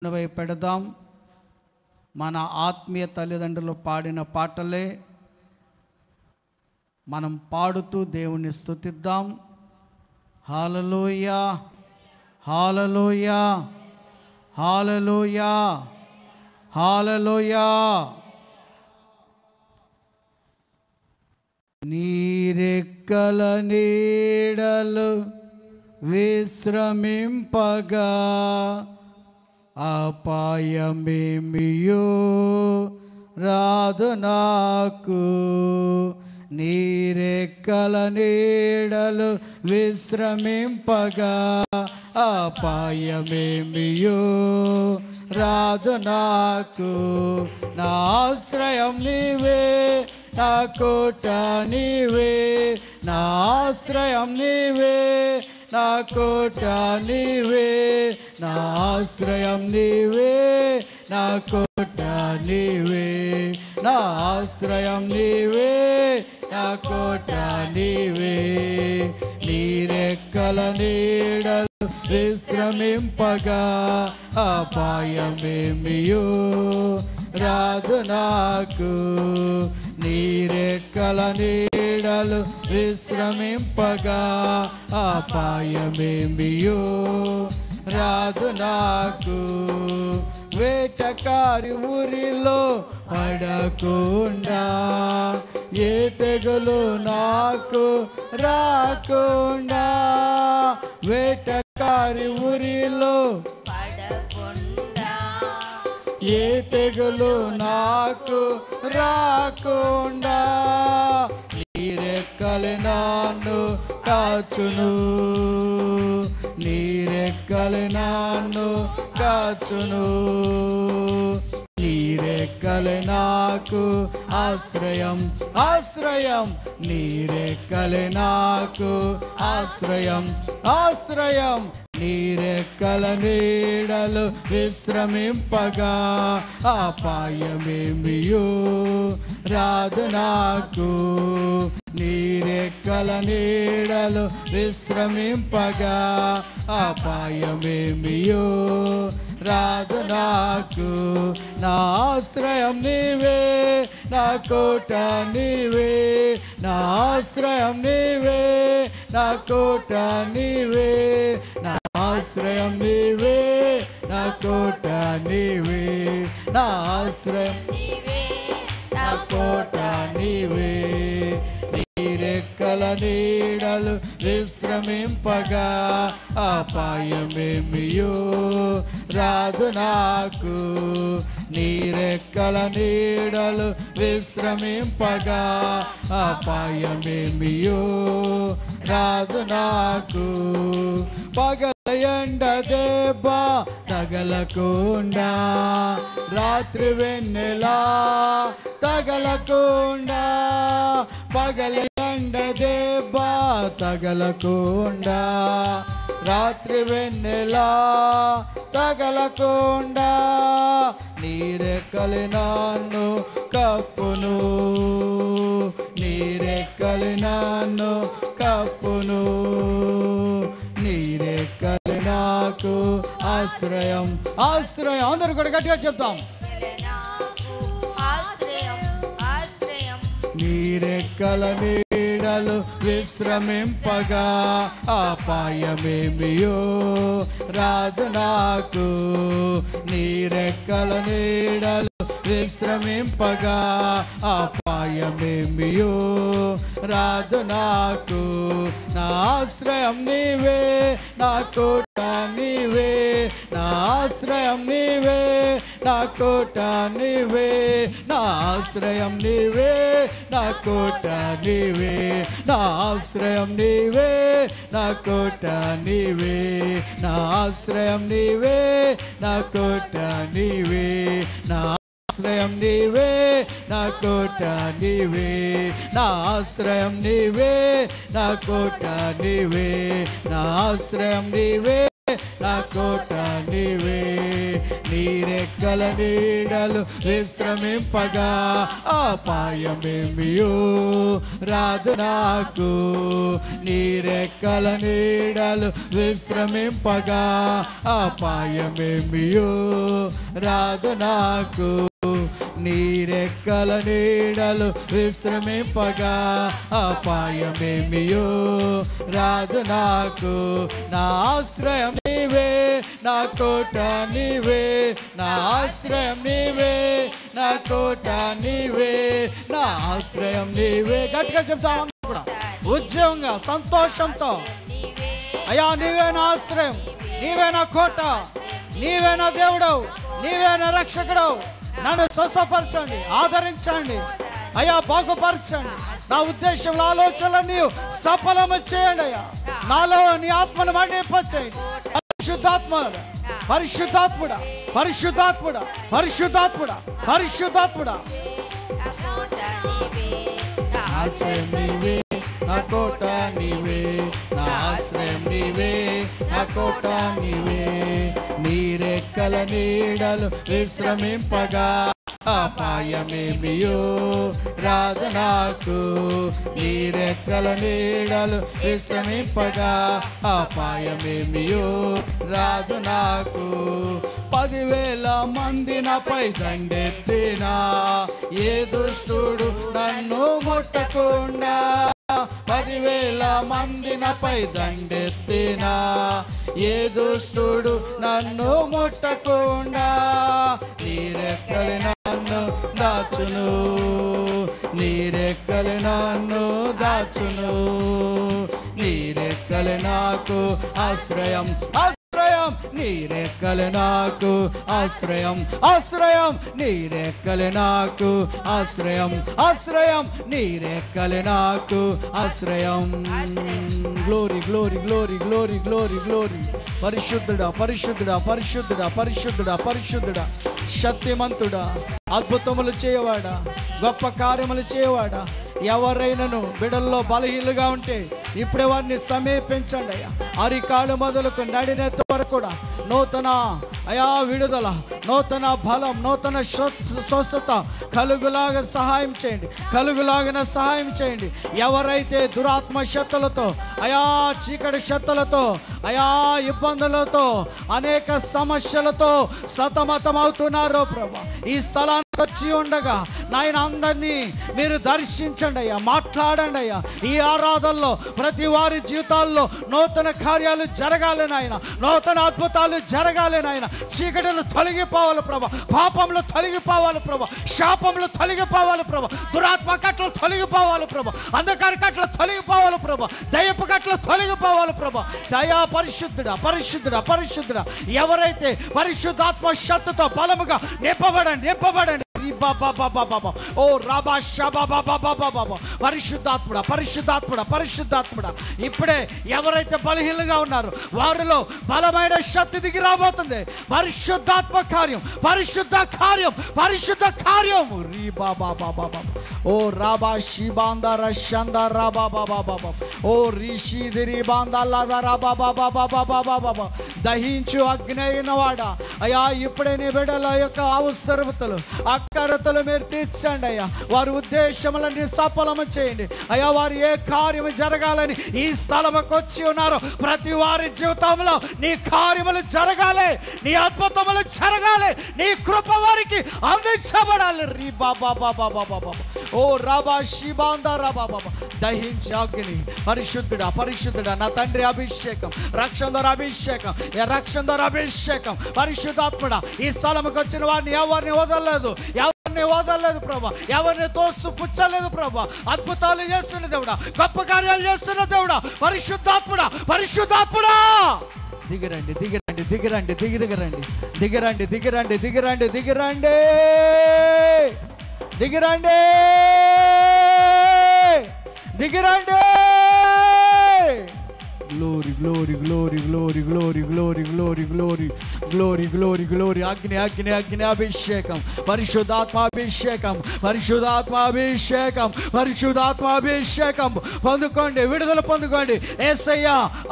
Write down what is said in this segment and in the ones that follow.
వైపు పెడదాం. మన ఆత్మీయ తల్లిదండ్రులు పాడిన పాటలే మనం పాడుతూ దేవుణ్ణి స్తుతిద్దాం. హల్లెలూయా, హల్లెలూయా, హల్లెలూయా, హల్లెలూయా. నీరెక్కల నీడలు విశ్రమింపగా అపాయమేమియో రాదు నాకు. నీరెక్కల నీడలు విశ్రమింపగా అపాయమేమియో రాదు నాకు. నా ఆశ్రయం నీవే, నా కోట నీవే, నా ఆశ్రయం నీవే, నా కోట నీవే, నా ఆశ్రయం నీవే, నా కోట నీవే, నా ఆశ్రయం నీవే, నా కోట నీవే. నీరెక్కల నీడలు విశ్రమింపగా అపాయమేమియో రాదు నాకు. నీరెక్కల నీడలు విశ్రమింపగా అపాయమేమియో రాదు నాకు. వేటకారి ఊరిలో పడకుండా ఏ తెగులు నాకు రాకుండా. వేటకారి ఊరిలో ఏ తెగులు నాకు రాకుండా. నీరెక్కలు నన్ను కాచును, నీరెక్కలు నన్ను కాచును. నీరెక్కలు నాకు ఆశ్రయం, ఆశ్రయం. నీరెక్కలు నాకు ఆశ్రయం, ఆశ్రయం. నీరెక్కల నీడలు విశ్రమింపగా అపాయమేమియో రాదు నాకు. నీరెక్కల నీడలు విశ్రమింపగా అపాయమేమియో రాదు నాకు. నా ఆశ్రయం నీవే, నా కోట నీవే, నా ఆశ్రయం నీవే, నా కోట నీవే, నా ఆశ్రయం నీవే, నా కోట నీవే, నా ఆశ్రయం నీవే, నా కోట నీవే. నీరెక్కల నీడలు విశ్రమింపగా అపాయమేమియో రాదు నాకు. నీరెక్కల నీడలు విశ్రమింపగా అపాయమేమియో రాదు నాకు. పగల ఎండ దెబ్బ తగలకుండా, రాత్రి వెన్నెలా తగలకుండా. పగల ఎండ దెబ్బ తగలకుండా, రాత్రి వెన్నెలా తగలకుండా. నీరెక్కలు నన్ను కప్పును, నీరెక్కలు నన్ను కప్పును. నీరెక్కలు నాకు ఆశ్రయం, ఆశ్రయం. అందరూ కూడా గట్టిగా చెప్తాం. నీరెక్కల నీడలు విశ్రమింపగా అపాయమేమియో రాదు నాకు. నీరెక్కల నీడలు విశ్రమింపగా అపాయమేమియో రాదు నాకు. నా ఆశ్రయం నీవే, నా కోట నీవే, నా ఆశ్రయం నీవే, నా కోట నీవే, నా ఆశ్రయం నీవే, నా కోట నీవే, నా ఆశ్రయం నీవే, నా కోట నీవే, నా ఆశ్రయం నీవే, నా కోట నీవే, నా ఆశ్రయం నీవే, నా కోట నీవే, నా ఆశ్రయం నీవే, నా కోట నీవే, నా ఆశ్రయం నీవే, నా కోట నీవే. నీరెక్కల నీడలు విశ్రమింపగా అపాయమేమియో రాదు నాకు. నీరెక్కల నీడలు విశ్రమింపగా అపాయమేమియో రాదు నాకు. నీరెక్కల నీడలు విశ్రమింపగా అపాయమేమియో రాదు నాకు. నా ఆశ్రయం నీవే, నా కోట నీవే, నా ఆశ్రయం నీవే, నా కోట నీవే, నా ఆశ్రయం నీవే. గట్టిగా చెప్తాం కూడా ఉద్యోగంగా సంతోషంతో, అయ్యా నీవే నా ఆశ్రయం, నీవే నా కోట, నీవే నా దేవుడు, నీవే నా రక్షకుడు. నన్ను స్వస్థపరచండి, ఆదరించండి అయ్యా, బాగుపరచండి. నా ఉద్దేశంలో ఆలోచనలు సఫలము చేయండి అయ్యా. నాలో నీ ఆత్మను మండిపచేయండి. పరిశుద్ధాత్ముడా, పరిశుద్ధాత్ముడా, పరిశుద్ధాత్ముడా, పరిశుద్ధాత్ముడా, పరిశుద్ధాత్ముడా. ఆశ్రయం నీవే, నా కోట నీవే, నా ఆశ్రయం నీవే, నా కోట నీవే. నీరెక్కల నీడలు విశ్రమింపగా అపాయమేమియో రాదు నాకు. నీరెక్కల నీడలు విశ్రమింపగా అపాయమేమియో రాదు నాకు. 10,000 మంది నాపై దండెత్తినా ఏ దుష్టుడు నన్ను ముట్టకుండా. 10,000 మంది నాపై దండెత్తినా ఏ దుష్టుడు నన్ను ముట్టకుండా. నీరెక్కలు నన్ను దాచును, నీరెక్కలు నన్ను దాచును. నీరెక్కలు నాకు ఆశ్రయం, ఆశ్రయం. నీరెక్కలు నాకు ఆశ్రయం, ఆశ్రయం. నీరెక్కలు నాకు ఆశ్రయం, ఆశ్రయం. నీరెక్కలు నాకు ఆశ్రయం. Glory, glory, glory, glory, glory, glory. పరిశుద్ధుడా, పరిశుద్ధుడా, పరిశుద్ధుడా, పరిశుద్ధుడా, పరిశుద్ధుడా. శక్తిమంతుడా, అద్భుతములు చేయవాడా, గొప్ప కార్యములు చేయవాడా. ఎవరైనాను బిడల్లో బలహీనులుగా ఉంటే ఇప్పుడే వారిని సమీపించండి అయ్యా. అరికాలు మొదలుకు నడినెత్త వరకు కూడా నూతన అయా విడుదల, నూతన బలం, నూతన స్వస్థత కలుగులాగా సహాయం చేయండి, కలుగులాగా సహాయం చేయండి. ఎవరైతే దురాత్మ శక్తులతో, అయా చీకటి శక్తులతో, అయా ఇబ్బందులతో, అనేక సమస్యలతో సతమతమవుతున్నారో ప్రభా, ఈ స్థలానికి వచ్చి ఉండగా నాయన అందరినీ మీరు దర్శించండి అయ్యా, మాట్లాడండి అయ్యా. ఈ ఆరాధనలో ప్రతి వారి జీవితాల్లో నూతన కార్యాలు జరగాలి నాయన, నూతన అద్భుతాలు జరగాలి నాయన. చీకటిలు తొలగిపోవాలి ప్రభా, పాపంలో తొలగిపోవాలి ప్రభా, శాపంలో తొలగిపోవాలి ప్రభా, దురాత్మ కట్టలు తొలగిపోవాలి ప్రభా, అంధకార కట్టలు తొలగిపోవాలి ప్రభా, దయపు కట్టలు తొలగిపోవాలి ప్రభా. దయా పరిశుద్ధుడా, పరిశుద్ధుడా, పరిశుద్ధుడా. ఎవరైతే పరిశుద్ధాత్మ శక్తితో బలముగా నింపబడండి, నింపబడండి. ఓ రాబా షాబా బాబా బాబా బాబా. పరిశుద్ధాత్ముడా, పరిశుద్ధాత్ముడా, పరిశుద్ధాత్ముడా. ఇప్పుడే ఎవరైతే బలహీనంగా ఉన్నారో వారిలో బలమైన శక్తి దిగి రాబోతుంది. పరిశుద్ధాత్మ కార్యం, పరిశుద్ధ కార్యం, పరిశుద్ధ కార్యం. రీ బాబా బాబా బాబా. ఓ రాబా షిబాందర షందర బాబా బాబా బాబా. ఓ రిషి దిరి బాందల్లాద రాబా బాబా బాబా బాబా బాబా. దహించు అగ్ని అయినవాడా అయ్యా, ఇప్పుడే నీ బిడ్డల యొక్క అవసరతలు, అక్కరతలు మీరు తీర్చండి అయ్యా. వారి ఉద్దేశములన్నీ సఫలము చేయండి అయ్యా. వారు ఏ కార్యము జరగాలని ఈ స్థలముకు వచ్చి ఉన్నారో ప్రతి వారి జీవితంలో నీ కార్యములు జరగాలి, నీ అద్భుతములు జరగాలి, నీ కృప వారికి అందించబడాలి. రీ బాబా బాబా బాబా బాబా. ఓ రాబా శిబాందా రాబా బాబా. దహించి అగ్ని. పరిశుద్ధుడా, పరిశుద్ధుడా. నా తండ్రి అభిషేకం, రక్షణ ద్వారా అభిషేకం, రక్షణ ద్వారా అభిషేకం. పరిశుద్ధాత్ముడా, ఈ స్థలముకు వచ్చిన వారిని ఎవరిని వదలలేదు, ఎవరిని వదలలేదు ప్రభా, ఎవరిని తోసు పుచ్చలేదు ప్రభా. అద్భుతాలు చేస్తున్న దేవుడా, గొప్ప కార్యాలు చేస్తున్న దేవుడా. పరిశుద్ధాత్ముడా, పరిశుద్ధాత్ముడా. దిగిరండి, దిగిరండి, దిగిరండి, దిగిరండి, దిగిరండి, దిగిరండి, దిగిరండి, దిగిరండి, దిగిరండి, దిగిరండి. Glory, glory, glory, glory, glory, glory, glory, glory, glory, glory, glory. అగ్ని, అగ్ని, అగ్ని అభిషేకం. పరిశుద్ధాత్మాభిషేకం, పరిశుద్ధాత్మాభిషేకం, పరిశుద్ధాత్మాభిషేకం. పొందుకోండి, విడుదల పొందుకోండి. యేసయ్య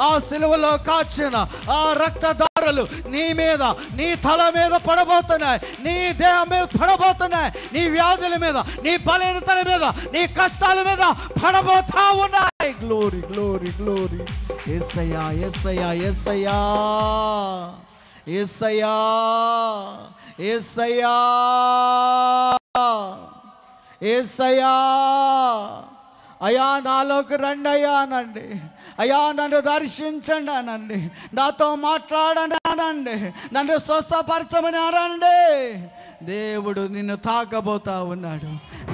ఆ సిలువలో కాచిన ఆ రక్త భారాలు నీ మీద, నీ తల మీద పడబోతున్నాయి, నీ దేహం మీద పడబోతున్నాయి, నీ వ్యాధుల మీద, నీ బలహీనతల మీద, నీ కష్టాల మీద పడబోతా ఉన్నాయి. Glory glory glory. యేసయ్యా యేసయ్యా యేసయ్యా యేసయ్యా యేసయ్యా యేసయ్యా. అయ్యా నాలోకి రండి అయ్యా అనండి. అయ్యా నన్ను దర్శించండి అనండి, నాతో మాట్లాడండి అనండి, నన్ను స్వస్థపరచమని అనండి. దేవుడు నిన్ను తాకబోతా ఉన్నాడు,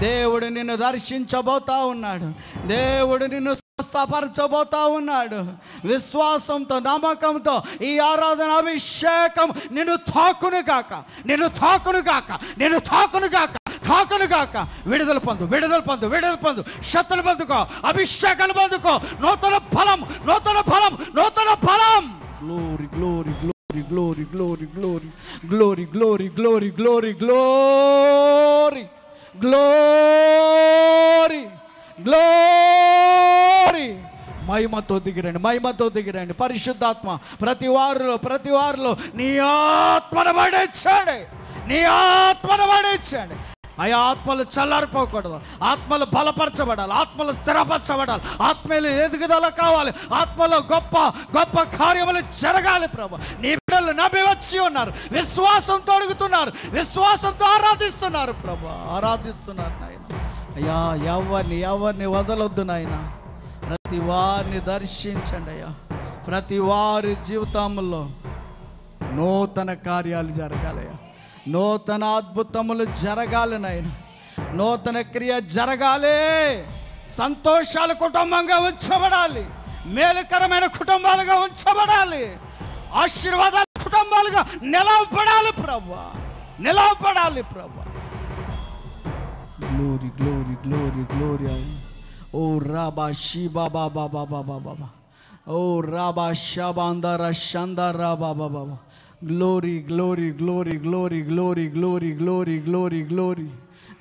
దేవుడు నిన్ను దర్శించబోతా ఉన్నాడు, దేవుడు నిన్ను స్వస్థపరచబోతా ఉన్నాడు. విశ్వాసంతో నమ్మకంతో ఈ ఆరాధన అభిషేకం నిన్ను తాకును గాక, నిన్ను తాకును గాక, నిన్ను తాకును గాక, తాకును గాక. విడుదల పొందు, విడుదల పొందు, విడుదల పొందు. శక్తులు పొందుకో, అభిషేకాలు పొందుకో. నూతన బలం, నూతన బలం, నూతన బలం. Glory glory glory glory glory glory glory glory glory glory glory glory glory. మహిమతో దిగిరండి, మహిమతో దిగిరండి. పరిశుద్ధాత్మ ప్రతి వారిలో నీ ఆత్మను పడించండి, నీ ఆత్మను పడించండి. ఆ ఆత్మలు చల్లారిపోకూడదు, ఆత్మలు బలపరచబడాలి, ఆత్మలు స్థిరపరచబడాలి, ఆత్మలు ఎదుగుదల కావాలి, ఆత్మలో గొప్ప గొప్ప కార్యములు జరగాలి. ప్రభు నీ బిడ్డలు నమ్మి వచ్చి ఉన్నారు, విశ్వాసంతో అడుగుతున్నారు, విశ్వాసంతో ఆరాధిస్తున్నారు. ప్రభు ఆరాధిస్తున్నారు నాయన. అయ్యా ఎవరిని వదలొద్దు నాయన. ప్రతి వారిని దర్శించండి అయ్యా. ప్రతి వారి జీవితంలో నూతన కార్యాలు జరగాలయ్యా, నూతన అద్భుతములు జరగాలి నాయన, నూతన క్రియ జరగాలి. సంతోషాలు కుటుంబంగా ఉంచబడాలి, మేలుకరమైన కుటుంబాలుగా ఉంచబడాలి, ఆశీర్వాదాల కుటుంబాలుగా నిలవబడాలి ప్రభువా, నిలవబడాలి ప్రభువా. Glory glory glory glory. ఓ రాబా షీబా బాబా బాబా బాబా, ఓ రాబా షాబాందర షందరా బాబా బాబా. Glory glory glory glory glory glory glory glory glory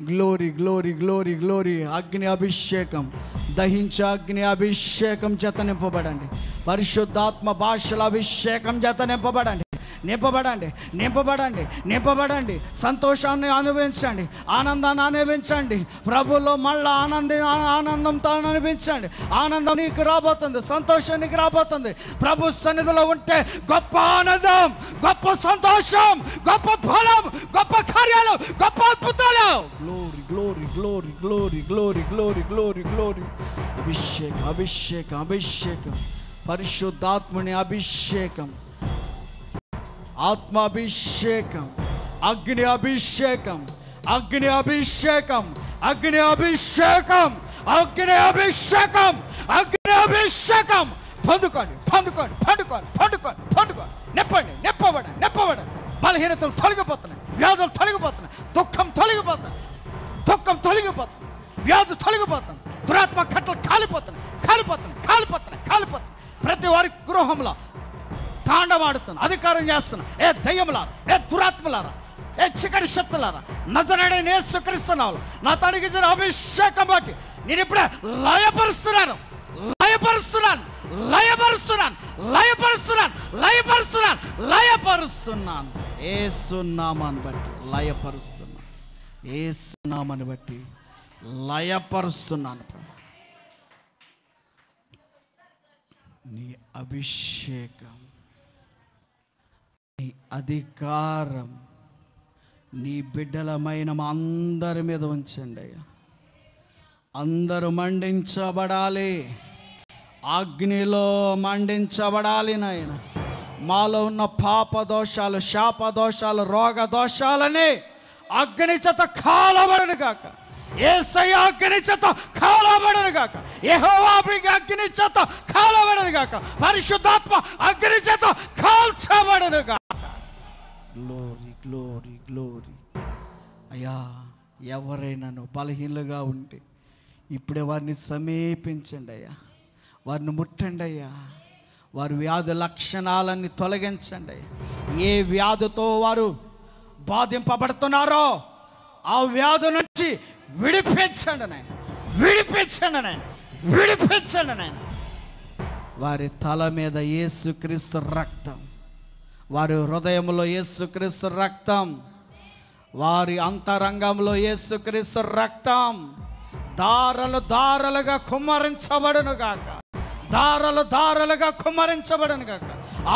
glory glory glory glory. అగ్ని అభిషేకం, దహించే అగ్ని అభిషేకం చేత నింపబడండి. పరిశుద్ధాత్మ భాషల అభిషేకం చేత నింపబడండి, నింపబడండి, నింపబడండి, నింపబడండి. సంతోషాన్ని అనుభవించండి, ఆనందాన్ని అనుభవించండి. ప్రభులో మళ్ళా ఆనందంతో అనుభవించండి. ఆనందం నీకు రాబోతుంది, సంతోషం నీకు రాబోతుంది. ప్రభు సన్నిధిలో ఉంటే గొప్ప ఆనందం, గొప్ప సంతోషం, గొప్ప ఫలం, గొప్ప కార్యాలు, గొప్ప అద్భుతాలు. Glory glory glory glory glory glory glory glory. అభిషేకం అభిషేకం అభిషేకం, పరిశుద్ధాత్మని అభిషేకం, ఆత్మాభిషేకం, అగ్ని అభిషేకం, అగ్ని అభిషేకం, అగ్ని అభిషేకం, అగ్ని అభిషేకం, అగ్ని అభిషేకం. పొందుకోండి, పొందుకోండి, పండుకోండి, పండుకోండి, పండుకోండి. నెప్పండి, నెప్పబడండి, నెప్పబడండి. బలహీనతలు తొలగిపోతున్నాయి, వ్యాధులు తొలగిపోతున్నాయి, దుఃఖం తొలగిపోతున్నాయి, దుఃఖం తొలగిపోతుంది, వ్యాధులు తొలగిపోతుంది, దురాత్మ కట్టలు కాలిపోతున్నాయి, కాలిపోతున్నాయి, కాలిపోతున్నాయి, కాలిపోతున్నాయి. ప్రతి వారి గృహంలో తాండవాడుతున్నా, అధికారం చేస్తున్నా. ఏ దయ్యములారా, ఏ దురాత్మలారా, ఏ చీకటి శక్తులారా, నజరేయుడైన యేసుక్రీస్తునామములో నా తడిగిన అభిషేకం బట్టి నేను ఇప్పుడే లయపరుస్తున్నాను, లయపరుస్తున్నాను, లయపరుస్తున్నాను, లయపరుస్తున్నాను, లయపరుస్తున్నాను, లయపరుస్తున్నాను. యేసు నామాన్ని బట్టి లయపరుస్తున్నాను, యేసు నామాన్ని బట్టి లయపరుస్తున్నాను. నీ అభిషేకం, నీ అధికారం నీ బిడ్డలమైన మా అందరి మీద ఉంచండి అయ్యా. అందరూ మండించబడాలి, అగ్నిలో మండించబడాలి నాయన. మాలో ఉన్న పాప దోషాలు, శాప దోషాలు, రోగ దోషాలని అగ్ని చేత కాలబడను గాక, యేసయ్య అగ్ని చేత కాలబడను గాక, యెహోవా అగ్ని చేత కాలబడను గాక, పరిశుద్ధాత్మ అగ్ని చేత కాల్చబడను గాక. Glory glory glory. అయ్యా, ఎవరైనాను బలహీనలుగా ఉంటే ఇప్పుడే వారిని సమీపించండి అయ్యా, వారిని ముట్టండి అయ్యా. వారి వ్యాధి లక్షణాలన్నీ తొలగించండి అయ్యా. ఏ వ్యాధితో వారు బాధింపబడుతున్నారో ఆ వ్యాధి నుంచి విడిపించండి నాయన, విడిపించండి నాయన, విడిపించండి నాయన. వారి తల మీద యేసుక్రీస్తు రక్తం, వారి హృదయంలో యేసుక్రీస్తు రక్తం, వారి అంతరంగంలో యేసుక్రీస్తు రక్తం దారలు దారలుగా కుమ్మరించబడును గాక, దారలు దారలుగా కుమ్మరించబడును గాక.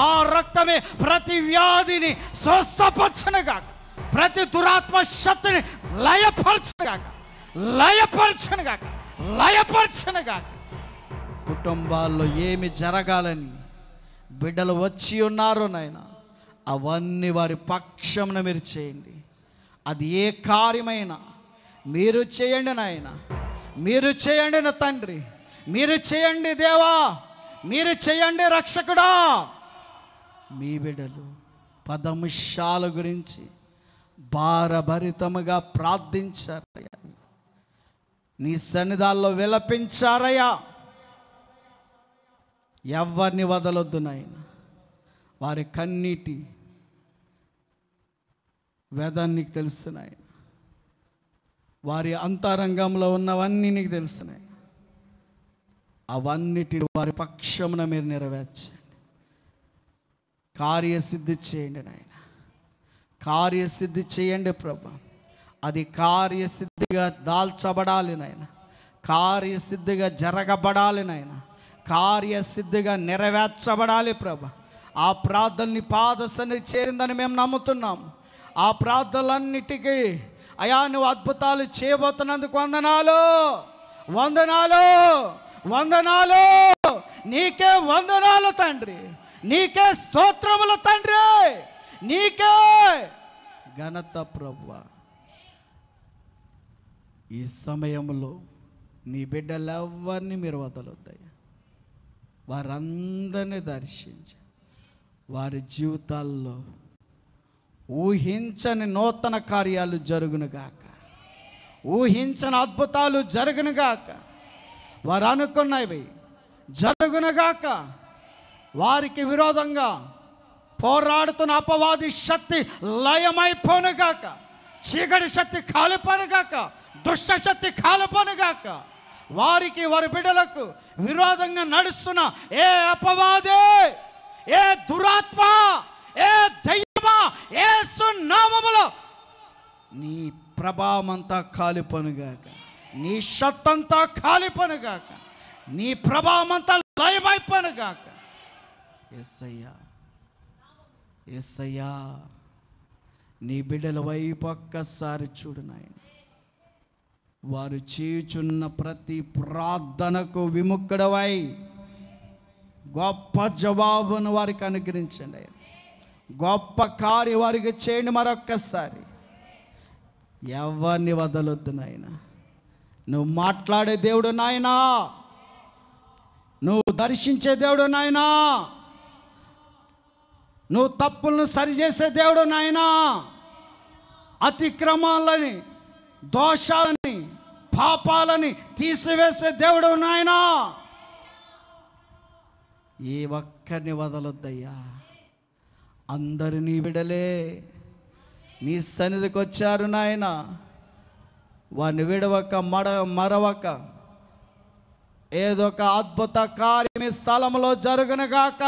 ఆ రక్తమే ప్రతి వ్యాధిని స్వస్థపరచును గాక, ప్రతి దురాత్మ శక్తిని లయపరచును గాక, లయపరచును గాక, లయపరచును గాక. కుటుంబాల్లో ఏమి జరగాలని బిడ్డలు వచ్చి ఉన్నారు నాయన, అవన్నీ వారి పక్షమున మీరు చేయండి. అది ఏ కార్యమైనా మీరు చేయండి నాయన, మీరు చేయండి నా తండ్రి, మీరు చేయండి దేవా, మీరు చేయండి రక్షకుడా. మీ బిడ్డలు పదముషాల గురించి భారభరితముగా ప్రార్థించారయ్యా, నీ సన్నిధాల్లో విలపించారయ్యా. ఎవరిని వదలొద్దు నాయన, వారి కన్నీటి వేదాన్ని నీకు తెలుసు నాయన, వారి అంతరంగంలో ఉన్నవన్నీ నీకు తెలుసు నాయన. అవన్నిటిని వారి పక్షమున మీరు నెరవేర్చండి, కార్యసిద్ధి చేయండి నాయన, కార్యసిద్ధి చేయండి ప్రభా. అది కార్యసిద్ధిగా దాల్చబడాలి నాయన, కార్యసిద్ధిగా జరగబడాలి నాయన, కార్యసిద్ధిగా నెరవేర్చబడాలి ప్రభా. ఆ ప్రార్థనని పాదసన్ని చేరిందని మేము నమ్ముతున్నాము. ఆ ప్రార్థనలన్నిటికీ అయా నువ్వు అద్భుతాలు చేయబోతున్నందుకు వందనాలు, వందనాలు, వందనాలు. నీకే వందనాలు తండ్రి, నీకే స్తోత్రములు తండ్రి, నీకే ఘనత ప్రభువా. ఈ సమయంలో నీ బిడ్డలెవ్వరిని మీరు వదలొద్దయ్యా, వారందరినీ దర్శించి వారి జీవితాల్లో ఊహించని నూతన కార్యాలు జరుగునుగాక, ఊహించని అద్భుతాలు జరుగునుగాక, వారు అనుకున్నవి జరుగునుగాక. వారికి విరోధంగా పోరాడుతున్న అపవాది శక్తి లయమైపోనుగాక, చీకటి శక్తి కాలిపోనుగాక, దుష్ట శక్తి కాలిపోనుగాక. వారికి వారి బిడ్డలకు విరోధంగా నడుస్తున్న ఏ అపవాదే, ఏ దురాత్మ, ఏ దయ్యమా, యేసు నామములో నీ ప్రభావమంతా కాలిపోనుగాక, నీ శక్తంతా కాలిపోనుగాక, నీ ప్రభావమంతా లయమైపోనుగాక. యేసయ్యా, యేసయ్యా, నీ బిడ్డల వైపు ఒక్కసారి చూడు నాయన. వారు చేయుచున్న ప్రతి ప్రార్థనకు విముక్తుడవై గొప్ప జవాబును వారికి అనుగ్రహించండి, గొప్ప కార్యం వారికి చేయండి. మరొక్కసారి ఎవరిని వదలొద్దు నాయన. నువ్వు మాట్లాడే దేవుడు నాయనా, నువ్వు దర్శించే దేవుడు నాయనా, నువ్వు తప్పులను సరిచేసే దేవుడు నాయనా. అతిక్రమాలని, దోషాలని, పాపాలని తీసివేసే దేవుడు నాయనా. ఏ ఒక్కరిని వదలొద్దయ్యా. అందరూ నీ బిడలే, నీ సన్నిధికి వచ్చారు నాయన. వారిని విడవక మరవక ఏదో ఒక అద్భుత కార్యం ఈ స్థలంలో జరుగునుగాక.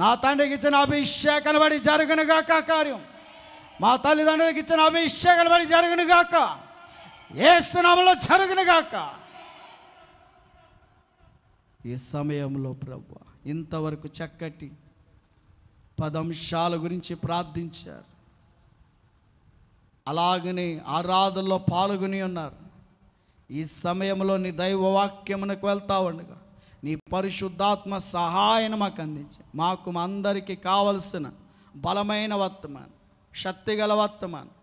నా తండ్రికి ఇచ్చిన అభిషేకాన్ని బట్టి జరుగునుగాక కార్యం, మా తల్లిదండ్రులకు ఇచ్చిన అభిషేకాన్ని బట్టి జరుగునుగాక, యేసు నామములో జరుగునుగాక. ఈ సమయంలో ప్రభువా ఇంతవరకు చక్కటి 10 అంశాల గురించి ప్రార్థించారు. అలాగనే ఆరాధనలో పాల్గొని ఉన్నారు. ఈ సమయంలో నీ దైవవాక్యమునకు వెళ్తా ఉండగా నీ పరిశుద్ధాత్మ సహాయం మాకు అందించి, మాకు అందరికీ కావలసిన బలమైన వర్తమానం, శక్తిగల వర్తమానం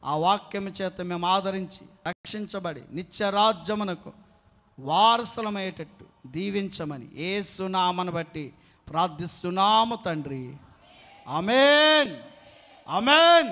ఆ వాక్యము చేత మేము ఆదరించి రక్షించబడి నిత్యరాజ్యమునకు వారసులమయ్యేటట్టు దీవించమని యేసు నామమును బట్టి ప్రార్థిస్తున్నాము తండ్రి. ఆమేన్, ఆమేన్.